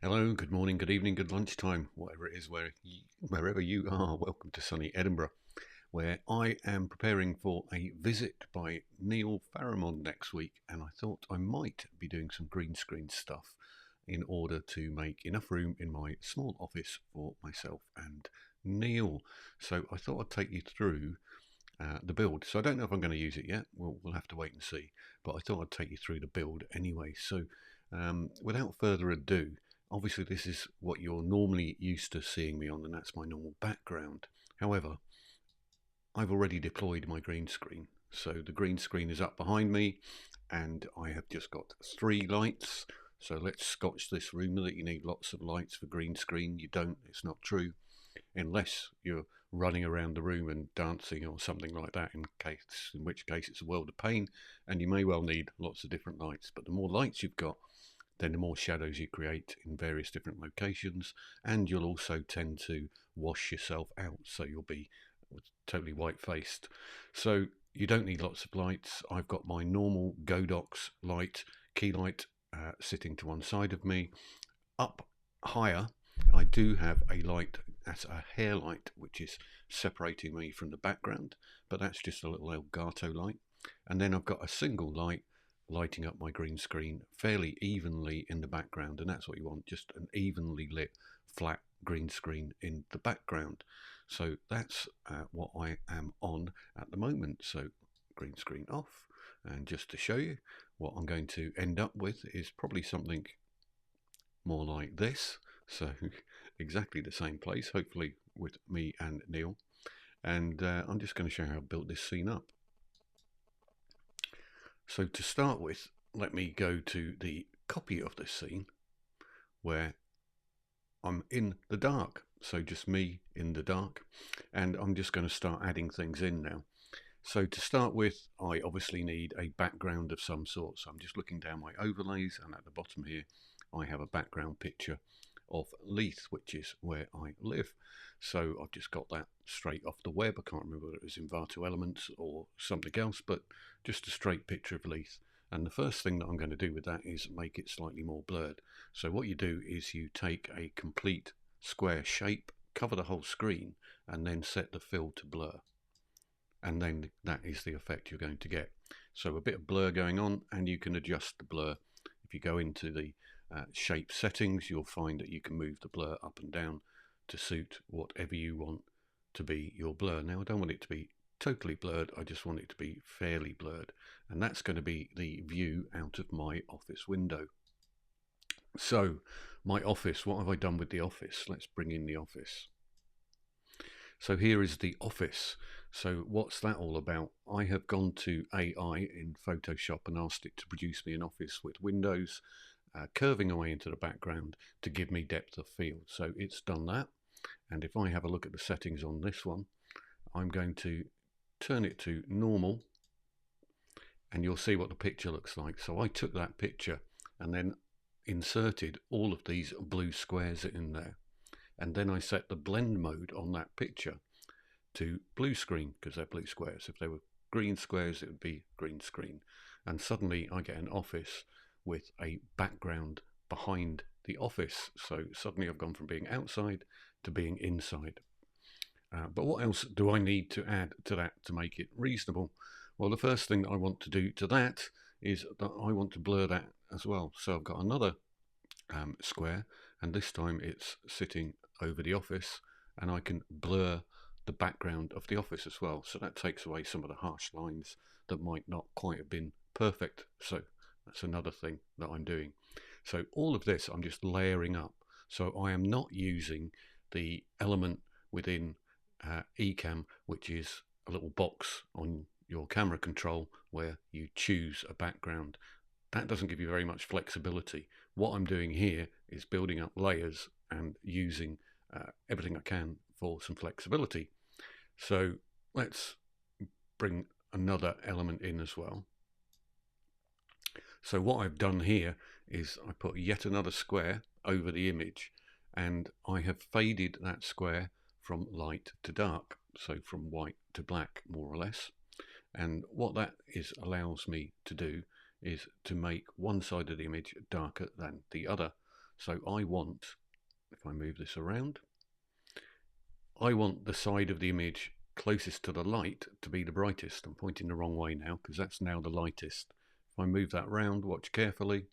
Hello, good morning, good evening, good lunchtime, whatever it is, wherever you are. Welcome to sunny Edinburgh, where I am preparing for a visit by Neil Faramond next week, and I thought I might be doing some green screen stuff in order to make enough room in my small office for myself and Neil. So I thought I'd take you through the build. So I don't know if I'm going to use it yet. We'll have to wait and see. But I thought I'd take you through the build anyway. So without further ado, obviously this is what you're normally used to seeing me on, and that's my normal background. However, I've already deployed my green screen. So the green screen is up behind me, and I have just got 3 lights. So let's scotch this rumour that you need lots of lights for green screen. You don't, it's not true, unless you're running around the room and dancing or something like that, in which case it's a world of pain, and you may well need lots of different lights. But the more lights you've got, then the more shadows you create in various different locations, and you'll also tend to wash yourself out, so you'll be totally white-faced. So you don't need lots of lights. I've got my normal Godox light, key light, sitting to one side of me. Up higher, I do have a light, that's a hair light, which is separating me from the background, but that's just a little Elgato light. And then I've got a single light lighting up my green screen fairly evenly in the background, and that's what you want, just an evenly lit flat green screen in the background. So that's what I am on at the moment. So green screen off, and just to show you what I'm going to end up with is probably something more like this. So exactly the same place, hopefully with me and Neil. And I'm just going to show you how I built this scene up. So to start with, let me go to the copy of this scene where I'm in the dark. So just me in the dark. And I'm just going to start adding things in now. So to start with, I obviously need a background of some sort. So I'm just looking down my overlays, and at the bottom here, I have a background picture of Leith, which is where I live. So I've just got that straight off the web. I can't remember whether it was in Varto Elements or something else, but just a straight picture of Leith. And the first thing that I'm going to do with that is make it slightly more blurred. So what you do is you take a complete square shape, cover the whole screen, and then set the fill to blur. And then that is the effect you're going to get. So a bit of blur going on, and you can adjust the blur. If you go into the shape settings, you'll find that you can move the blur up and down to suit whatever you want to be your blur. Now I don't want it to be totally blurred, I just want it to be fairly blurred, and that's going to be the view out of my office window. So my office, what have I done with the office? Let's bring in the office. So here is the office. So what's that all about? I have gone to AI in Photoshop and asked it to produce me an office with windows curving away into the background to give me depth of field. So it's done that. And if I have a look at the settings on this one, I'm going to turn it to normal, and you'll see what the picture looks like. So I took that picture and then inserted all of these blue squares in there. And then I set the blend mode on that picture to blue screen, because they're blue squares. If they were green squares, it would be green screen. And suddenly I get an office with a background behind the office. So suddenly I've gone from being outside to being inside. But what else do I need to add to that to make it reasonable? Well, the first thing that I want to do to that is that I want to blur that as well. So I've got another square, and this time it's sitting over the office, and I can blur the background of the office as well. So that takes away some of the harsh lines that might not quite have been perfect. So that's another thing that I'm doing. So all of this I'm just layering up. So I am not using the element within Ecamm, which is a little box on your camera control where you choose a background. That doesn't give you very much flexibility. What I'm doing here is building up layers and using everything I can for some flexibility. So let's bring another element in as well. So what I've done here is I put yet another square over the image, and I have faded that square from light to dark, so from white to black, more or less. And what that allows me to do is to make one side of the image darker than the other. So I want, if I move this around, I want the side of the image closest to the light to be the brightest. I'm pointing the wrong way now because that's now the lightest. If I move that round, watch carefully.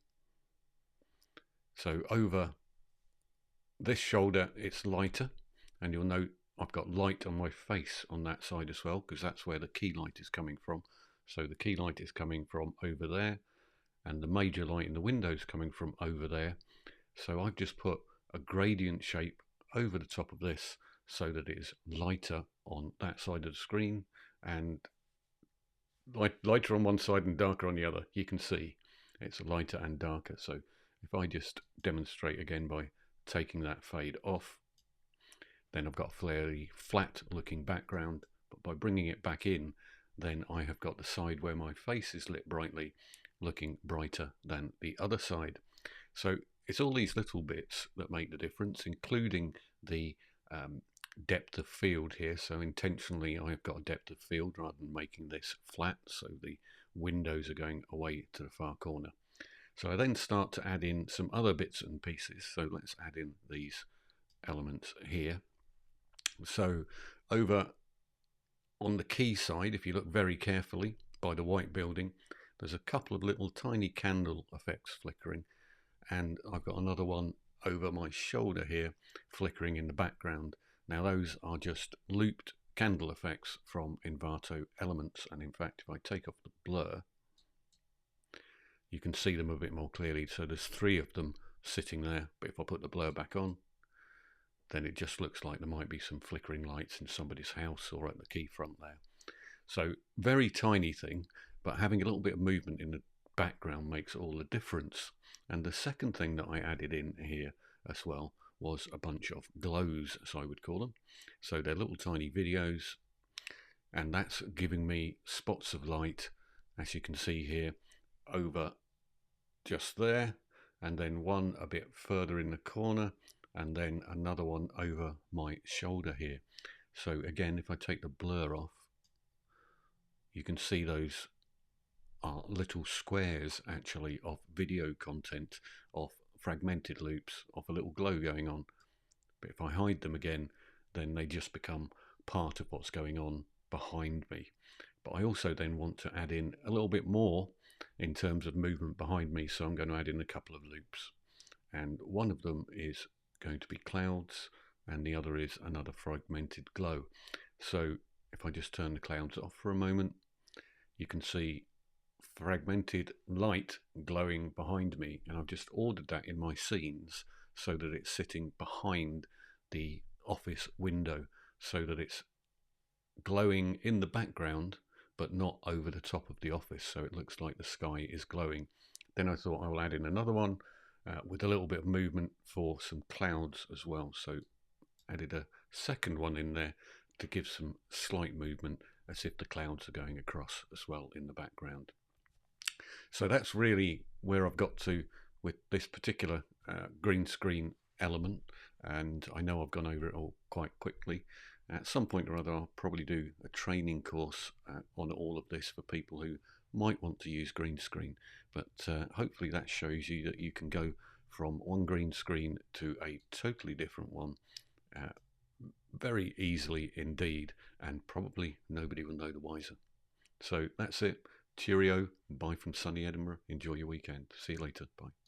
So over this shoulder, it's lighter, and you'll note I've got light on my face on that side as well, because that's where the key light is coming from. So the key light is coming from over there, and the major light in the window is coming from over there. So I've just put a gradient shape over the top of this so that it is lighter on that side of the screen and lighter on one side and darker on the other. You can see it's lighter and darker. So if I just demonstrate again by taking that fade off, then I've got a fairly flat looking background, but by bringing it back in, then I have got the side where my face is lit brightly looking brighter than the other side. So it's all these little bits that make the difference, including the depth of field here. So intentionally I've got a depth of field rather than making this flat, so the windows are going away to the far corner. So I then start to add in some other bits and pieces. So let's add in these elements here. So over on the key side, if you look very carefully by the white building, there's a couple of little tiny candle effects flickering, and I've got another one over my shoulder here flickering in the background. Now those are just looped candle effects from Envato Elements, and in fact if I take off the blur, you can see them a bit more clearly. So there's 3 of them sitting there, but if I put the blur back on, then it just looks like there might be some flickering lights in somebody's house or at the key front there. So very tiny thing, but having a little bit of movement in the background makes all the difference. And the second thing that I added in here as well was a bunch of glows, as I would call them. So they're little tiny videos, and that's giving me spots of light, as you can see here, over just there, and then one a bit further in the corner, and then another one over my shoulder here. So again, if I take the blur off, you can see those are little squares actually of video content, of fragmented loops, of a little glow going on. But if I hide them again, then they just become part of what's going on behind me. But I also then want to add in a little bit more in terms of movement behind me, so I'm going to add in a couple of loops, and one of them is going to be clouds and the other is another fragmented glow. So if I just turn the clouds off for a moment, you can see fragmented light glowing behind me, and I've just ordered that in my scenes so that it's sitting behind the office window, so that it's glowing in the background but not over the top of the office, so it looks like the sky is glowing. Then I thought I will add in another one with a little bit of movement for some clouds as well, so added a second one in there to give some slight movement as if the clouds are going across as well in the background. So that's really where I've got to with this particular green screen element, and I know I've gone over it all quite quickly. At some point or other I'll probably do a training course on all of this for people who might want to use green screen, but hopefully that shows you that you can go from one green screen to a totally different one very easily indeed, and probably nobody will know the wiser. So that's it. Cheerio. Bye from sunny Edinburgh. Enjoy your weekend. See you later. Bye.